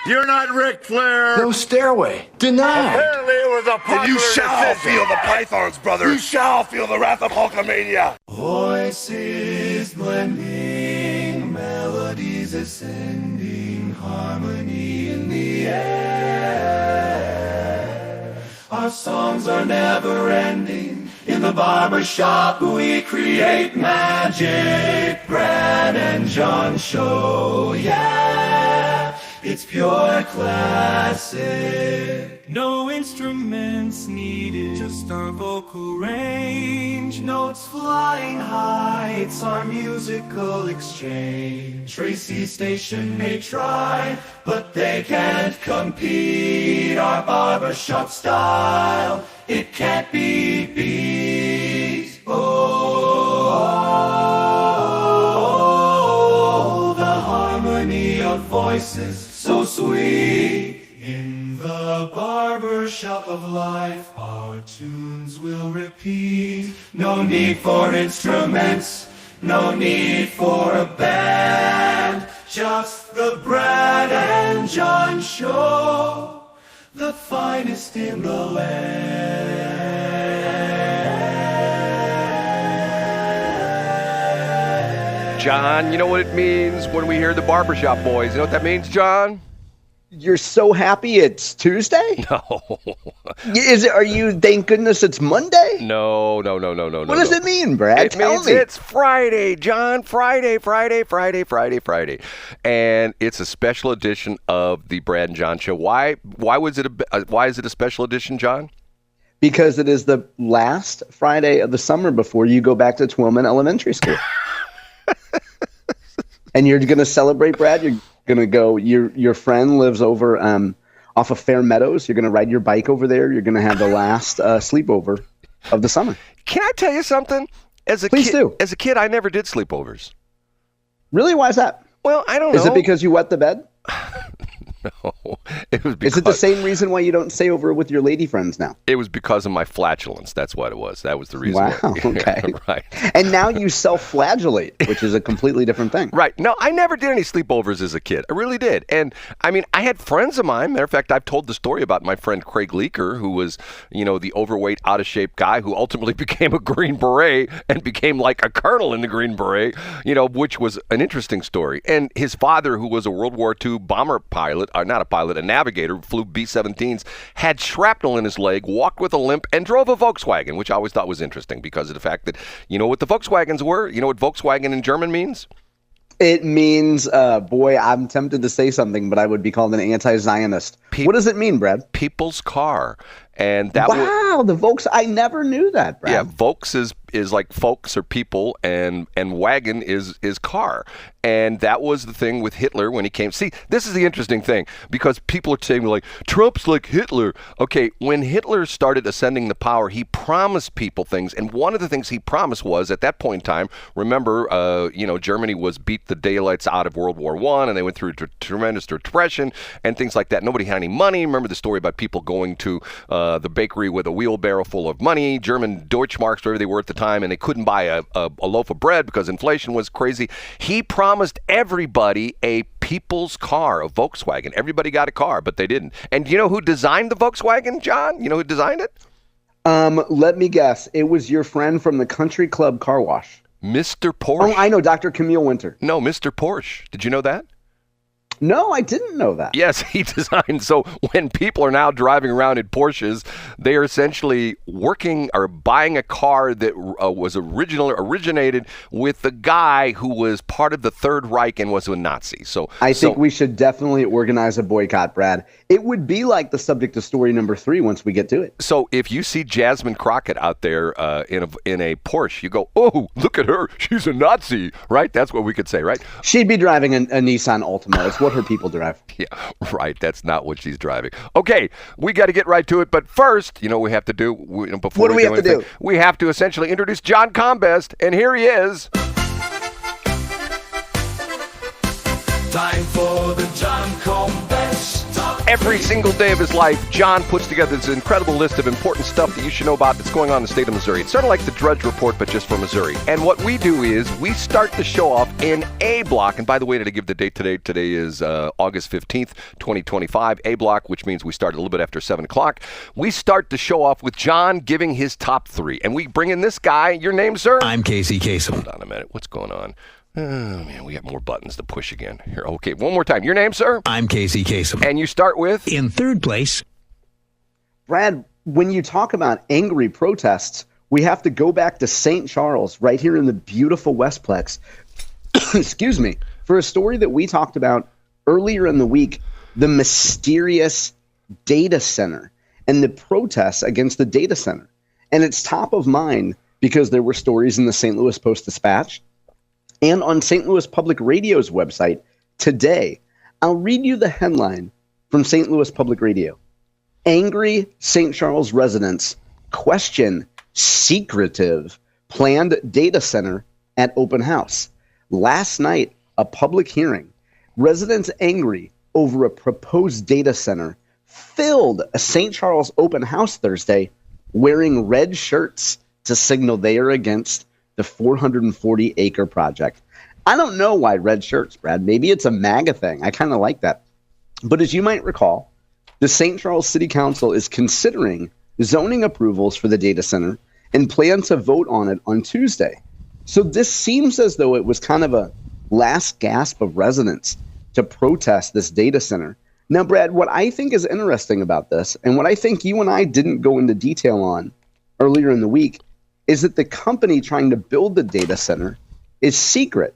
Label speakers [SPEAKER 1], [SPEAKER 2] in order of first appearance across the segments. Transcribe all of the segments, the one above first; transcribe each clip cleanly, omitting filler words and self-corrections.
[SPEAKER 1] You're not Ric Flair.
[SPEAKER 2] No stairway. Denied.
[SPEAKER 1] Apparently it was a popular
[SPEAKER 3] And you shall
[SPEAKER 1] decision.
[SPEAKER 3] feel the pythons, brother. You shall feel the wrath of Hulkamania.
[SPEAKER 2] Voices blending, melodies ascending, harmony in the air. Our songs are never ending. In the barbershop we create magic. Brad and John show, yeah. It's pure classic. No instruments needed, just our vocal range. Notes flying high, it's our musical exchange. Tracy's station may try, but they can't compete. Our barbershop style, it can't be beat. Oh, the harmony of voices, so sweet. In the barbershop of life, our tunes will repeat. No need for instruments, no need for a band. Just the Brad and John show, the finest in the land.
[SPEAKER 4] John, you know what it means when we hear the Barbershop Boys? You know what that means, John?
[SPEAKER 5] You're so happy it's Tuesday?
[SPEAKER 4] No.
[SPEAKER 5] Are you, thank goodness it's Monday?
[SPEAKER 4] No.
[SPEAKER 5] What does it mean, Brad?
[SPEAKER 4] It means it's Friday, John. Friday. And it's a special edition of the Brad and John Show. Why is it a special edition, John?
[SPEAKER 5] Because it is the last Friday of the summer before you go back to Twillman Elementary School. And you're going to celebrate, Brad? You're going to go, your friend lives over off of Fair Meadows. You're going to ride your bike over there. You're going to have the last sleepover of the summer.
[SPEAKER 4] Can I tell you something?
[SPEAKER 5] Please do.
[SPEAKER 4] As a kid, I never did sleepovers.
[SPEAKER 5] Really? Why is that?
[SPEAKER 4] Well, I don't know.
[SPEAKER 5] Is it because you wet the bed?
[SPEAKER 4] No. It was because,
[SPEAKER 5] is it the same reason why you don't stay over with your lady friends now?
[SPEAKER 4] It was because of my flatulence. That's what it was. That was the reason.
[SPEAKER 5] Wow. Okay.
[SPEAKER 4] Right.
[SPEAKER 5] And now you self-flagellate, which is a completely different thing.
[SPEAKER 4] Right. No, I never did any sleepovers as a kid. I really did. And I mean, I had friends of mine. Matter of fact, I've told the story about my friend Craig Leaker, who was, the overweight, out of shape guy who ultimately became a Green Beret and became like a colonel in the Green Beret, which was an interesting story. And his father, who was a World War II bomber pilot, or not a pilot, a navigator, flew B-17s, had shrapnel in his leg, walked with a limp, and drove a Volkswagen, which I always thought was interesting because of the fact that, you know what the Volkswagens were? You know what Volkswagen in German means?
[SPEAKER 5] It means, boy, I'm tempted to say something, but I would be called an anti-Zionist. What does it mean, Brad?
[SPEAKER 4] People's car. And that
[SPEAKER 5] the Volks, I never knew that, Brad.
[SPEAKER 4] Yeah, Volks is like folks or people, and wagon is car. And that was the thing with Hitler when he came. See, this is the interesting thing, because people are saying, like, Trump's like Hitler. Okay, when Hitler started ascending the power, he promised people things. And one of the things he promised was, at that point in time, remember, Germany was beat the daylights out of World War I, and they went through a tremendous depression and things like that. Nobody had any money. Remember the story about people going to the bakery with a wheelbarrow full of money, German Deutschmarks, wherever they were at the time, and they couldn't buy a loaf of bread because inflation was crazy. He promised everybody a people's car, a Volkswagen. Everybody got a car, but they didn't. And you know who designed the Volkswagen, John? You know who designed it?
[SPEAKER 5] Let me guess. It was your friend from the Country Club Car Wash.
[SPEAKER 4] Mr. Porsche.
[SPEAKER 5] Oh, I know, Dr. Camille Winter.
[SPEAKER 4] No, Mr. Porsche. Did you know that?
[SPEAKER 5] No, I didn't know that.
[SPEAKER 4] Yes, he designed. So when people are now driving around in Porsches, they are essentially working or buying a car that was originated with the guy who was part of the Third Reich and was a Nazi. So
[SPEAKER 5] I think we should definitely organize a boycott, Brad. It would be like the subject of story number 3 once we get to it.
[SPEAKER 4] So if you see Jasmine Crockett out there in a Porsche, you go, oh, look at her. She's a Nazi, right? That's what we could say, right?
[SPEAKER 5] She'd be driving a Nissan Altima. It's what her people drive.
[SPEAKER 4] Yeah, right. That's not what she's driving. Okay, we got to get right to it. But first, we have to do, before
[SPEAKER 5] what do we have to do?
[SPEAKER 4] We have to essentially introduce John Combest, and here he is.
[SPEAKER 2] Time for the John Combest Top
[SPEAKER 4] Every single day of his life, John puts together this incredible list of important stuff that you should know about that's going on in the state of Missouri. It's sort of like the Drudge Report, but just for Missouri. And what we do is we start the show off in A block. And by the way, to give the date today is August 15th, 2025. A block, which means we start a little bit after 7 o'clock. We start the show off with John giving his top three. And we bring in this guy. Your name, sir?
[SPEAKER 6] I'm Casey Kasem.
[SPEAKER 4] Hold on a minute. What's going on? Oh, man, we got more buttons to push again. Here, okay, one more time. Your name, sir?
[SPEAKER 6] I'm Casey Kasem.
[SPEAKER 4] And you start with?
[SPEAKER 6] In third place.
[SPEAKER 5] Brad, when you talk about angry protests, we have to go back to St. Charles, right here in the beautiful Westplex, excuse me, for a story that we talked about earlier in the week, the mysterious data center and the protests against the data center. And it's top of mind because there were stories in the St. Louis Post-Dispatch and on St. Louis Public Radio's website today. I'll read you the headline from St. Louis Public Radio. Angry St. Charles residents question secretive planned data center at open house. Last night, a public hearing. Residents angry over a proposed data center filled a St. Charles open house Thursday wearing red shirts to signal they are against the 440-acre project. I don't know why red shirts, Brad. Maybe it's a MAGA thing. I kind of like that. But as you might recall, the St. Charles City Council is considering zoning approvals for the data center and plans to vote on it on Tuesday. So this seems as though it was kind of a last gasp of residents to protest this data center. Now, Brad, what I think is interesting about this, and what I think you and I didn't go into detail on earlier in the week, is that the company trying to build the data center is secret.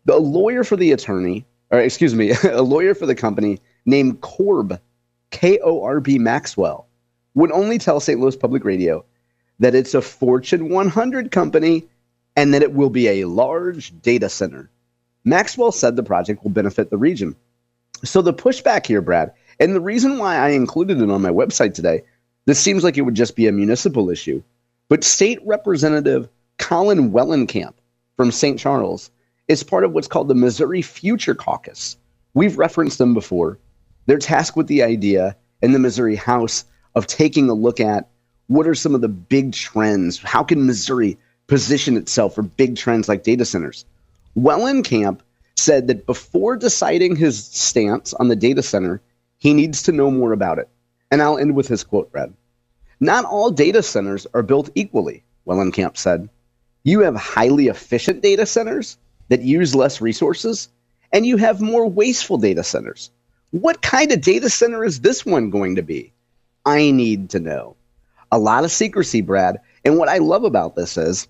[SPEAKER 5] A lawyer for the company named Korb, K-O-R-B Maxwell, would only tell St. Louis Public Radio that it's a Fortune 100 company and that it will be a large data center. Maxwell said the project will benefit the region. So the pushback here, Brad, and the reason why I included it on my website today, this seems like it would just be a municipal issue. But State Representative Colin Wellenkamp from St. Charles is part of what's called the Missouri Future Caucus. We've referenced them before. They're tasked with the idea in the Missouri House of taking a look at what are some of the big trends. How can Missouri position itself for big trends like data centers? Wellenkamp said that before deciding his stance on the data center, he needs to know more about it. And I'll end with his quote, Brad. Not all data centers are built equally, Wellenkamp said. You have highly efficient data centers that use less resources, and you have more wasteful data centers. What kind of data center is this one going to be? I need to know. A lot of secrecy, Brad. And what I love about this is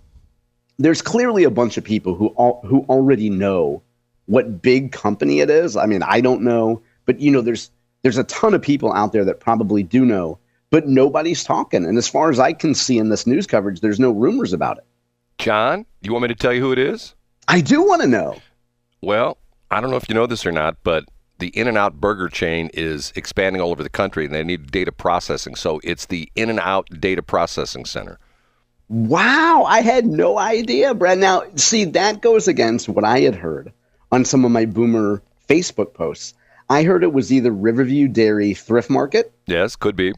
[SPEAKER 5] there's clearly a bunch of people who already know what big company it is. I mean, I don't know, but there's a ton of people out there that probably do know, but nobody's talking. And as far as I can see in this news coverage, there's no rumors about it.
[SPEAKER 4] John, you want me to tell you who it is?
[SPEAKER 5] I do want to know.
[SPEAKER 4] Well, I don't know if you know this or not, but the In-N-Out burger chain is expanding all over the country, and they need data processing. So it's the In-N-Out Data Processing Center.
[SPEAKER 5] Wow, I had no idea, Brad. Now, see, that goes against what I had heard on some of my boomer Facebook posts. I heard it was either Riverview Dairy Thrift Market.
[SPEAKER 4] Yes, could be.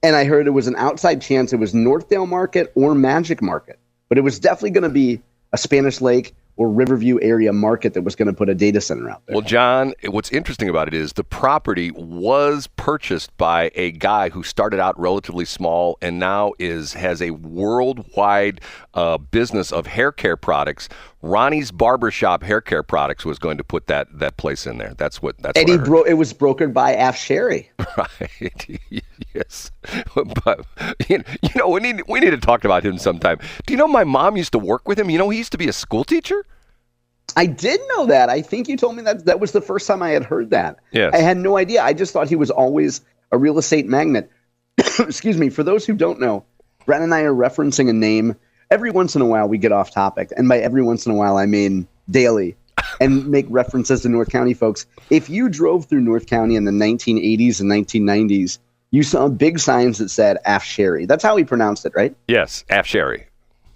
[SPEAKER 5] And I heard it was an outside chance it was Northdale Market or Magic Market. But it was definitely going to be a Spanish Lake or Riverview area market that was going to put a data center out there.
[SPEAKER 4] Well, John, what's interesting about it is the property was purchased by a guy who started out relatively small and now has a worldwide business of hair care products. Ronnie's Barbershop hair care products was going to put that place in there. That's what I heard.
[SPEAKER 5] It was brokered by Afshari.
[SPEAKER 4] Right. Yes. But we need to talk about him sometime. Do you know my mom used to work with him? He used to be a school teacher.
[SPEAKER 5] I did know that. I think you told me that was the first time I had heard that.
[SPEAKER 4] Yes.
[SPEAKER 5] I had no idea. I just thought he was always a real estate magnate. Excuse me. For those who don't know, Brad and I are referencing a name. Every once in a while we get off topic. And by every once in a while, I mean daily, and make references to North County folks. If you drove through North County in the 1980s and 1990s, you saw big signs that said Afshari. That's how he pronounced it, right?
[SPEAKER 4] Yes, Afshari.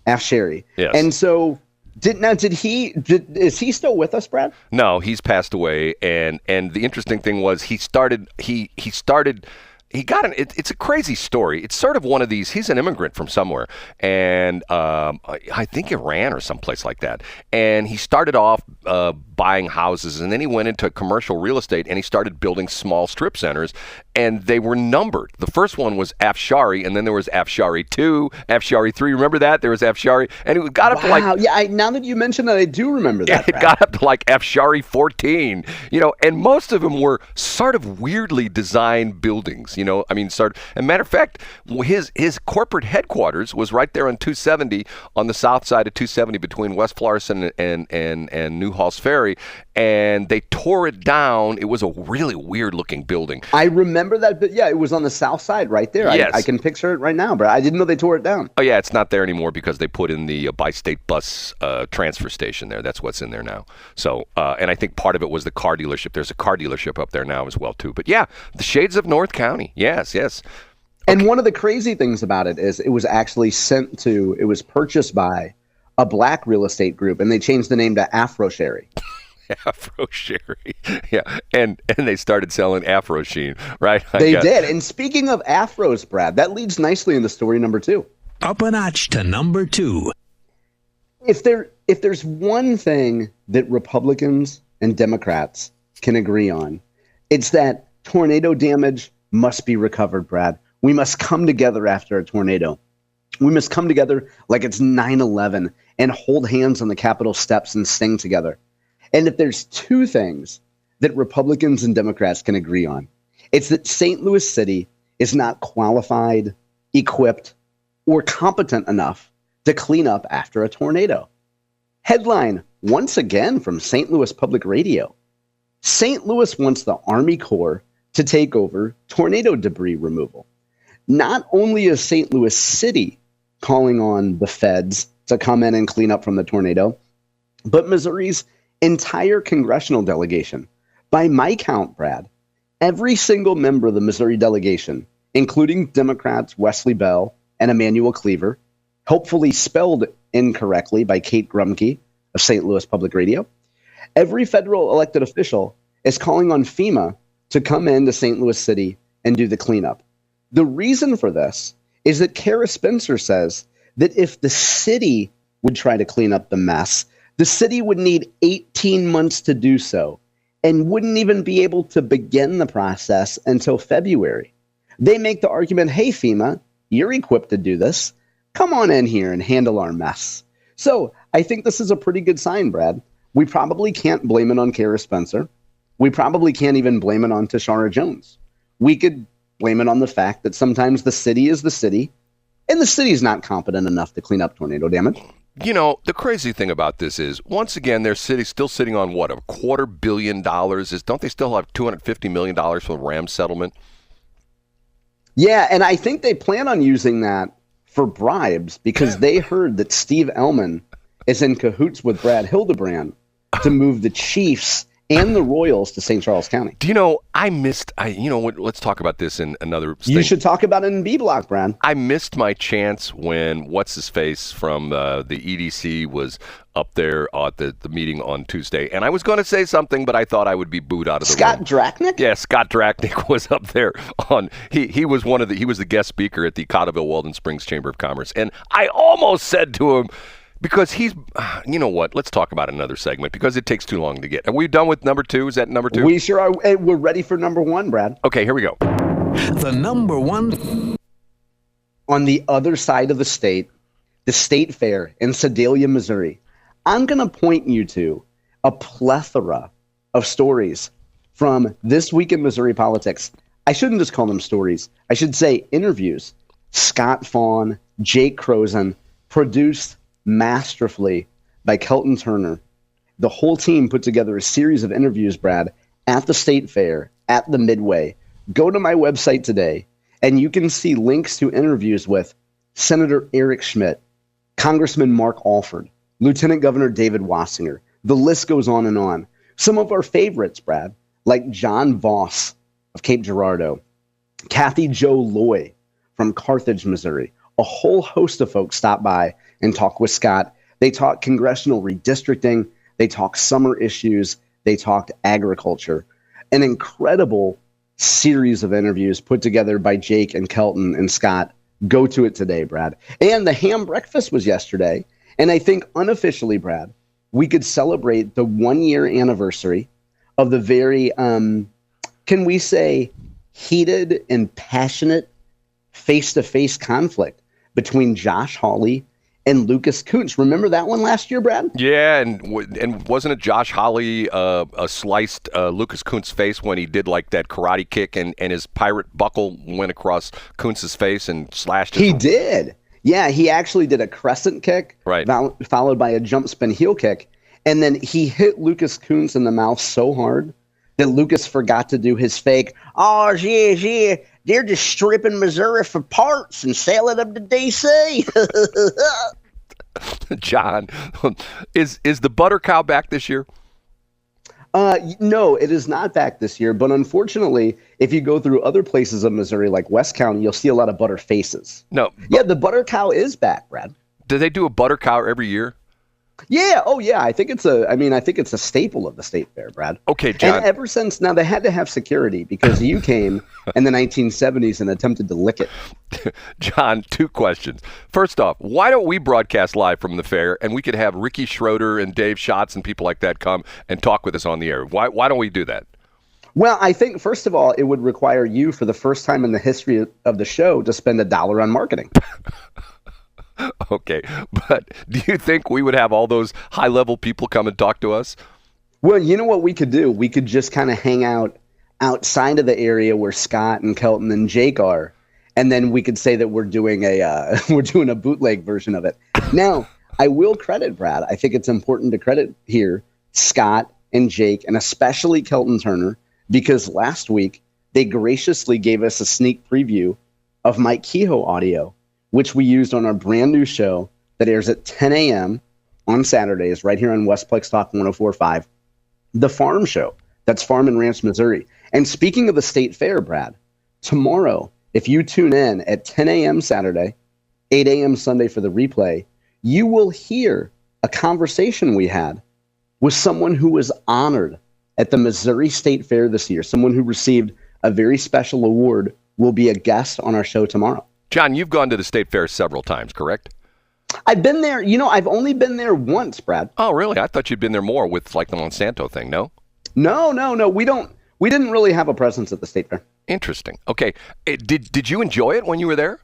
[SPEAKER 5] Afshari.
[SPEAKER 4] Yes.
[SPEAKER 5] And so Is he still with us, Brad?
[SPEAKER 4] No, he's passed away, and the interesting thing was he got it's a crazy story. It's sort of one of these. He's an immigrant from somewhere, and I think Iran or someplace like that. And he started off buying houses, and then he went into commercial real estate, and he started building small strip centers, and they were numbered. The first one was Afshari, and then there was Afshari 2, Afshari 3. Remember that? There was Afshari, and it got up to like...
[SPEAKER 5] Yeah, now that you mention that, I do remember that.
[SPEAKER 4] Yeah, it got up to like Afshari 14, and most of them were sort of weirdly designed buildings, I mean, as a matter of fact, his corporate headquarters was right there on 270, on the south side of 270 between West Florissant and New Halls Ferry, and they tore it down. It was a really weird looking building.
[SPEAKER 5] I remember that, but yeah, it was on the south side right there.
[SPEAKER 4] Yes.
[SPEAKER 5] I can picture it right now, but I didn't know they tore it down.
[SPEAKER 4] Oh yeah, it's not there anymore because they put in the bi-state bus transfer station there. That's what's in there now. So, and I think part of it was the car dealership. There's a car dealership up there now as well too. But yeah, the shades of North County. Yes.
[SPEAKER 5] And one of the crazy things about it is it was actually it was purchased by a black real estate group, and they changed the name to Afshari.
[SPEAKER 4] Afshari, yeah, and they started selling Afro Sheen, right?
[SPEAKER 5] They did. And speaking of afros, Brad, that leads nicely into story number 2.
[SPEAKER 6] Up a notch to number 2.
[SPEAKER 5] If there's one thing that Republicans and Democrats can agree on, it's that tornado damage must be recovered, Brad. We must come together after a tornado. We must come together like it's 9/11 and hold hands on the Capitol steps and sing together. And if there's two things that Republicans and Democrats can agree on, it's that St. Louis City is not qualified, equipped, or competent enough to clean up after a tornado. Headline, once again from St. Louis Public Radio. St. Louis wants the Army Corps to take over tornado debris removal. Not only is St. Louis City calling on the feds to come in and clean up from the tornado, but Missouri's entire congressional delegation, by my count, Brad, every single member of the Missouri delegation, including Democrats Wesley Bell and Emmanuel Cleaver, hopefully spelled incorrectly by Kate Grumke of St. Louis Public Radio, every federal elected official is calling on FEMA to come into St. Louis City and do the cleanup. The reason for this is that Kara Spencer says that if the city would try to clean up the mess, the city would need 18 months to do so and wouldn't even be able to begin the process until February. They make the argument, hey, FEMA, you're equipped to do this. Come on in here and handle our mess. So I think this is a pretty good sign, Brad. We probably can't blame it on Kara Spencer. We probably can't even blame it on Tashara Jones. We could blame it on the fact that sometimes the city is the city, and the city is not competent enough to clean up tornado damage.
[SPEAKER 4] You know, the crazy thing about this is, once again, their city's still sitting on, what, $250 million? Don't they still have $250 million for the Rams settlement?
[SPEAKER 5] Yeah, and I think they plan on using that for bribes because they heard that Steve Ellman is in cahoots with Brad Hildebrand to move the Chiefs and the Royals to St. Charles County.
[SPEAKER 4] Do you know, let's talk about this in another thing.
[SPEAKER 5] You should talk about it in B Block, Brad.
[SPEAKER 4] I missed my chance when what's-his-face from the EDC was up there at the meeting on Tuesday. And I was going to say something, but I thought I would be booed out of the room.
[SPEAKER 5] Scott Drachnick?
[SPEAKER 4] Yeah, Scott Drachnick was up there on, he was the guest speaker at the Cotterville Weldon Springs Chamber of Commerce. And I almost said to him, because you know what? Let's talk about another segment because it takes too long to get. Are we done with number 2? Is that number 2?
[SPEAKER 5] We sure are. We're ready for number 1, Brad.
[SPEAKER 4] Okay, here we go.
[SPEAKER 6] The number 1.
[SPEAKER 5] On the other side of the state fair in Sedalia, Missouri, I'm going to point you to a plethora of stories from This Week in Missouri Politics. I shouldn't just call them stories. I should say interviews. Scott Fawn, Jake Crozen, produced masterfully by Kelton Turner. The whole team put together a series of interviews, Brad, at the state fair, at the Midway. Go to my website today, and you can see links to interviews with Senator Eric Schmidt, Congressman Mark Alford, Lieutenant Governor David Wassinger. The list goes on and on. Some of our favorites, Brad, like John Voss of Cape Girardeau, Kathy Jo Loy from Carthage, Missouri. A whole host of folks stopped by and talked with Scott. They talked congressional redistricting. They talked summer issues. They talked agriculture. An incredible series of interviews put together by Jake and Kelton and Scott. Go to it today, Brad. And the ham breakfast was yesterday. And I think unofficially, Brad, we could celebrate the 1-year anniversary of the very, can we say, heated and passionate face-to-face conflict between Josh Hawley and Lucas Kuntz. Remember that one last year, Brad?
[SPEAKER 4] Yeah, and wasn't it Josh Hawley sliced Lucas Kuntz's face when he did like that karate kick and his pirate buckle went across Kuntz's face and slashed his...
[SPEAKER 5] He did. Yeah, he actually did a crescent kick,
[SPEAKER 4] right,
[SPEAKER 5] followed by a jump spin heel kick. And then he hit Lucas Kuntz in the mouth so hard that Lucas forgot to do his fake, oh, yeah, they're just stripping Missouri for parts and selling them to D.C.
[SPEAKER 4] John, is the butter cow back this year?
[SPEAKER 5] No, it is not back this year. But unfortunately, if you go through other places of Missouri, like West County, you'll see a lot of butter faces.
[SPEAKER 4] No.
[SPEAKER 5] Yeah, the butter cow is back, Brad.
[SPEAKER 4] Do they do a butter cow every year?
[SPEAKER 5] Yeah. Oh, yeah. I think it's a staple of the state fair, Brad.
[SPEAKER 4] Okay, John.
[SPEAKER 5] And ever since now, they had to have security because you came in the 1970s and attempted to lick it.
[SPEAKER 4] John, 2 questions. First off, why don't we broadcast live from the fair and we could have Ricky Schroeder and Dave Schatz and people like that come and talk with us on the air? Why don't we do that?
[SPEAKER 5] Well, I think, first of all, it would require you, for the first time in the history of the show, to spend $1 on marketing.
[SPEAKER 4] Okay, but do you think we would have all those high-level people come and talk to us?
[SPEAKER 5] Well, you know what we could do? We could just kind of hang out outside of the area where Scott and Kelton and Jake are, and then we could say that we're doing a bootleg version of it. Now, I will credit, Brad. I think it's important to credit here Scott and Jake, and especially Kelton Turner, because last week they graciously gave us a sneak preview of Mike Kehoe audio, which we used on our brand new show that airs at 10 a.m. on Saturdays right here on Westplex Talk 104.5, The Farm Show. That's Farm and Ranch, Missouri. And speaking of the state fair, Brad, tomorrow, if you tune in at 10 a.m. Saturday, 8 a.m. Sunday for the replay, you will hear a conversation we had with someone who was honored at the Missouri State Fair this year. Someone who received a very special award will be a guest on our show tomorrow.
[SPEAKER 4] John, you've gone to the state fair several times, correct?
[SPEAKER 5] I've been there. I've only been there once, Brad.
[SPEAKER 4] Oh, really? I thought you'd been there more with like the Monsanto thing, no?
[SPEAKER 5] No. We didn't really have a presence at the state fair.
[SPEAKER 4] Interesting. Okay. Did you enjoy it when you were there?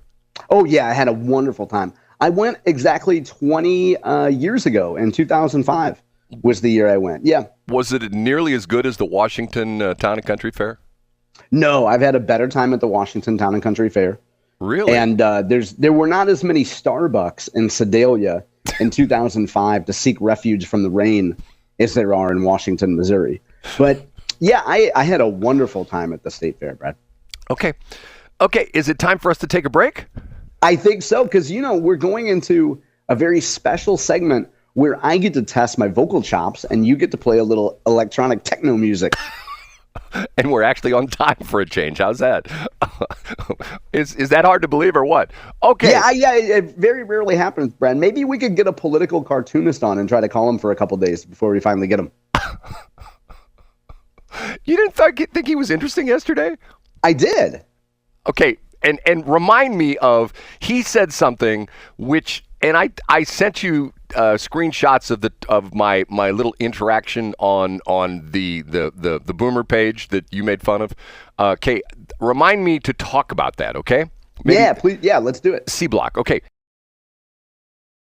[SPEAKER 5] Oh, yeah. I had a wonderful time. I went exactly 20 years ago. In 2005 was the year I went. Yeah. Was
[SPEAKER 4] it nearly as good as the Washington Town and Country Fair?
[SPEAKER 5] No, I've had a better time at the Washington Town and Country Fair.
[SPEAKER 4] Really?
[SPEAKER 5] And there were not as many Starbucks in Sedalia in 2005 to seek refuge from the rain as there are in Washington, Missouri. But yeah, I had a wonderful time at the state fair, Brad.
[SPEAKER 4] Okay. Is it time for us to take a break?
[SPEAKER 5] I think so, because we're going into a very special segment where I get to test my vocal chops and you get to play a little electronic techno music.
[SPEAKER 4] And we're actually on time for a change. How's that? Is that hard to believe or what? Okay.
[SPEAKER 5] Yeah, it very rarely happens, Brad. Maybe we could get a political cartoonist on and try to call him for a couple days before we finally get him.
[SPEAKER 4] You didn't think he was interesting yesterday?
[SPEAKER 5] I did.
[SPEAKER 4] Okay, and remind me of, he said something which, and I sent you screenshots of my little interaction on the Boomer page that you made fun of. Okay, remind me to talk about that, okay?
[SPEAKER 5] Yeah, please. Yeah, let's do it.
[SPEAKER 4] C Block. Okay,